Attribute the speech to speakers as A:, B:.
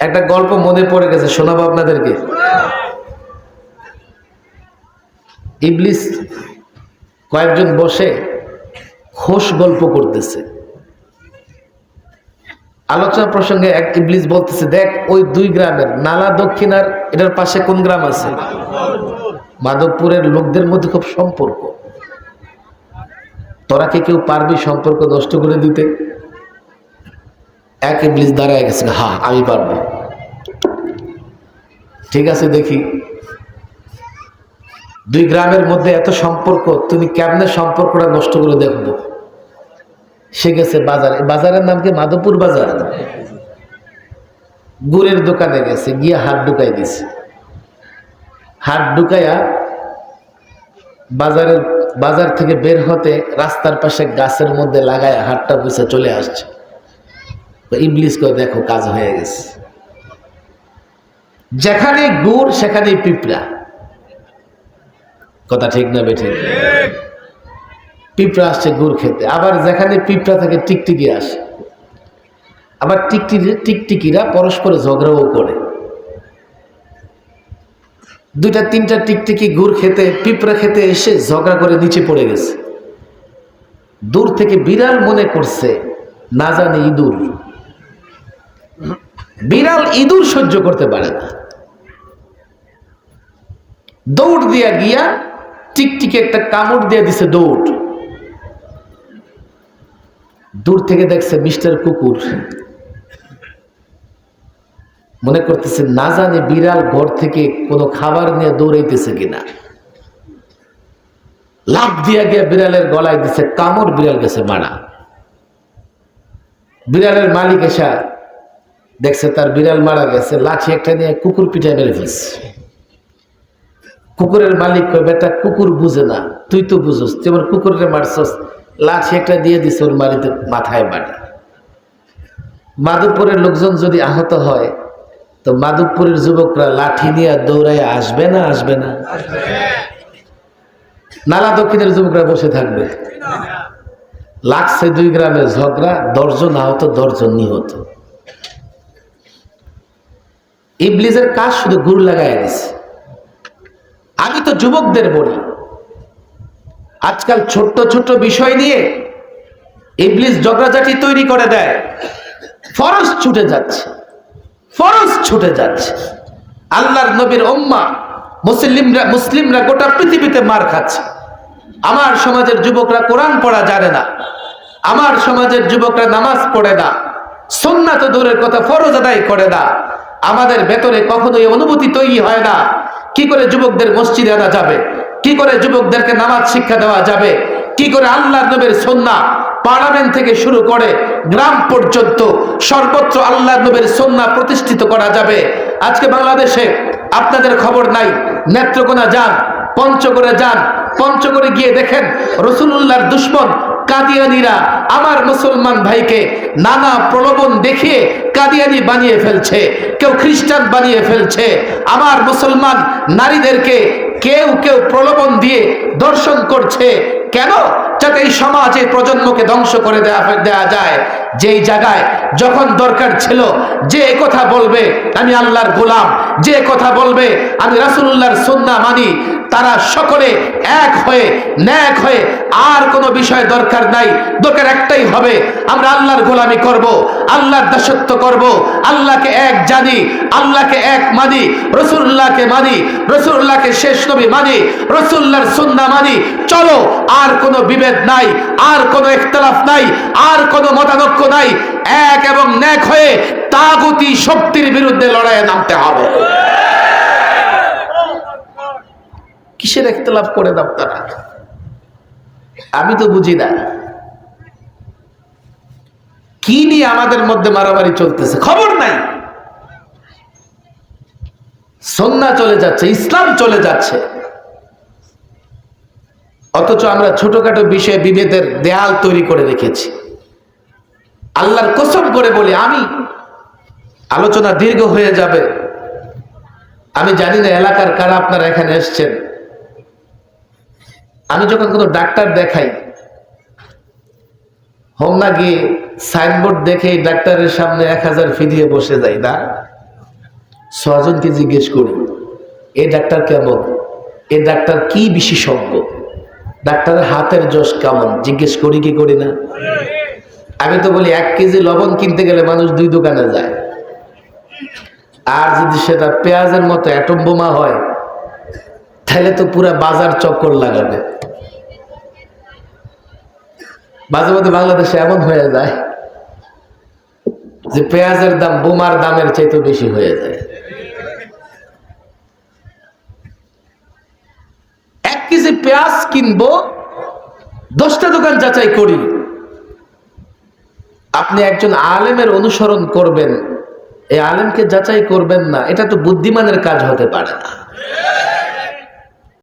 A: একটা গল্প মনে পড়ে গেছে, শোনাবো আপনাদেরকে। ইবলিস কয়েকজন বসে খোশ গল্প করতেছে। আলোচনা প্রসঙ্গে এক ইবলিস বলতেছে, দেখ ওই দুই গ্রামের নালা দক্ষিণার এটার পাশে কোন গ্রাম আছে? মাধবপুরের লোকদের মধ্যে খুব সম্পর্ক। তোরা কি কেউ পারবি সম্পর্ক নষ্ট করে দিতে? এক ইবলিস দাঁড়ায় গেছে, হ্যাঁ আমি পারবো। ঠিক আছে, দেখি দুই গ্রামের মধ্যে এত সম্পর্ক, তুমি কেমনে সম্পর্কটা নষ্ট করে দেখবো। সে গেছে বাজারে, বাজারের নাম কি? মাধবপুর বাজার। গুড়ের দোকানে গেছে, গিয়ে হাত ঢুকাই দিছে। হাত ঢুকাইয়া বাজার থেকে বের হতে রাস্তার পাশে গাছের মধ্যে লাগায় হাতটা বুঝে চলে আসছে। ইবলিস কয়, দেখো কাজ হয়ে গেছে। যেখানে গুড় সেখানেই পিঁপড়া। কথা ঠিক না বেঠে? পিঁপড়া আসছে গুড় খেতে। আবার যেখানে পিঁপড়া থাকে টিকটিকি আসে। আবার টিকটিকিরা পরস্পরে ঝগড়াও করে। দুইটা তিনটা টিকটিকি গুড় খেতে পিঁপড়া খেতে এসে ঝগড়া করে নিচে পড়ে গেছে। দূর থেকে বিড়াল মনে করছে না জানি ইঁদুর। বিড়াল ইঁদুর সহ্য করতে পারে না, দৌড় দিয়া গিয়া টিকটিকি একটা কামড় দিয়ে দিছে। দৌড়, দূর থেকে দেখছে মিস্টার কুকুর। মনে করতেছে না জানি বিড়াল ঘর থেকে কোনো খাবার নিয়ে দৌড়াইতেছে কিনা। লাফ দিয়া গিয়া বিড়ালের গলায় দিছে কামড়, বিড়াল গেছে মারা। বিড়ালের মালিক এসা দেখছে তার বিড়াল মারা গেছে, লাঠি একটা নিয়ে কুকুর পিঠায় মেরে ফেলছে। কুকুরের মালিক কয়, বেটা কুকুর বুঝে না, তুই তো বুঝোস, তুই আমার কুকুরের মারছস। লাঠি একটা দিয়ে দিছে ওর মারিতে, মাথায় মারে। মাধবপুরের লোকজন যদি আহত হয় তো মাধবপুরের যুবকরা লাঠি নিয়ে দৌড়ায় আসবে না? আসবে না? নালা দক্ষিণের যুবকরা বসে থাকবে? লাগছে দুই গ্রামের ঝগড়া, 10 জন আহত, 10 জন নিহত। ইবলিসের কাজ শুধু গুড় লাগায় দিছে। আমি তো যুবকদের বলি, আজকাল ছোট্ট ছোট্ট বিষয় নিয়ে ইবলিস ঝগড়াঝাটি তৈরি করে দেয়। ফরজ ছুটে যাচ্ছে, ফরজ ছুটে যাচ্ছে। আল্লাহর নবীর উম্মাহ মুসলিমরা গোটা পৃথিবীতে মার খাচ্ছে। আমার সমাজের যুবকরা কোরআন পড়া জানে না, আমার সমাজের যুবকরা নামাজ পড়ে না, সুন্নাত তো দূরের কথা ফরজ আদায় করে না। আমাদের ভেতরে কখনো এই অনুভূতি তৈরি হয় না, কি করে যুবকদের মসজিদে আনা যাবে, কি করে যুবকদেরকে নামাজ শিক্ষা দেওয়া যাবে, কি করে আল্লাহর নবীর সুন্নাহ পার্লামেন্ট থেকে শুরু করে গ্রাম পর্যন্ত সর্বত্র আল্লাহর নবীর সুন্নাহ প্রতিষ্ঠিত করা যাবে। আজকে বাংলাদেশে আপনাদের খবর নাই, নেত্রকোনা যান, পঞ্চগড়ে যান, পঞ্চগড়ে গিয়ে দেখেন রাসূলুল্লাহর দুশমন কাদিয়ানীরা আমার মুসলমান ভাইকে নানা প্রলোভন দেখিয়ে কাদিয়ানী বানিয়ে ফেলছে, কেউ খ্রিস্টান বানিয়ে ফেলছে। আমার মুসলমান নারীদেরকে কেউ কেউ প্রলোভন দিয়ে দর্শন করছে। কেন? যাতে এই সমাজে প্রজন্মকে ধ্বংস করে দেয়া যায়। যেই জায়গায় যখন দরকার ছিল যে কথা বলবে আমি আল্লাহর গোলাম, যে কথা বলবে আমি রাসূলুল্লাহর সুন্নাহ মানি, তারা সকলে এক হয়ে ন্যাক হয়ে আর কোনো বিষয় দরকার নাই। দরকার একটাই হবে, আমরা আল্লাহর গোলামি করব, আল্লাহর দাসত্ব করব, আল্লাহকে এক জানি, আল্লাহকে এক মানি, রাসূলুল্লাহকে মানি, রাসূলুল্লাহকে শেষ নবী মানি, রাসূলুল্লাহর সুন্নাহ মানি। চলো, আর কোনো বিভেদ নাই, আর কোনো ইখতিলাফ নাই, আর কোনো মতানৈক্য নাই। এক এবং ন্যাক হয়ে তাগুতি শক্তির বিরুদ্ধে লড়াইয়ে নামতে হবে। কিসের ইখতিলাফ করে আপনারা? আমি তো বুঝি না কি নিয়ে আমাদের মধ্যে মারামারি চলতেছে, খবর নাই। সুন্নাহ চলে যাচ্ছে, ইসলাম চলে যাচ্ছে, অথচ আমরা ছোটখাটো বিষয়ে বিভেদের দেয়াল তৈরি করে রেখেছি। আল্লাহর কসম করে বলি, আমি আলোচনা দীর্ঘ হয়ে যাবে, আমি জানি না এলাকার কারা আপনারা এখানে এসছেন। আমি যখন কোনো ডাক্তার দেখাই, হোম না গিয়ে সাইনবোর্ড দেখে ডাক্তারের সামনে 1000 ফি দিয়ে বসে যাই না? ছজনকে জিজ্ঞেস করি এই ডাক্তার কেমন, এই ডাক্তার কি বিশেষজ্ঞ, ডাক্তারের হাতের যশ কেমন, জিজ্ঞেস করি কি করি না? আমি তো বলি 1 কেজি লবণ কিনতে গেলে মানুষ 2 দোকানে যায়, আর যদি সেটা পেঁয়াজের মতো অ্যাটম বোমা হয় তাহলে তো পুরো বাজার চক্কর লাগাবে। মাঝে মধ্যে বাংলাদেশে এমন হয়ে যায় যে পেঁয়াজের দাম বোমার দামের চাইতে বেশি হয়ে যায়। 1 কেজি পেঁয়াজ কিনবো, 10টা দোকান যাচাই করি। আপনি একজন আলেমের অনুসরণ করবেন, এই আলেমকে যাচাই করবেন না, এটা তো বুদ্ধিমানের কাজ হতে পারে না।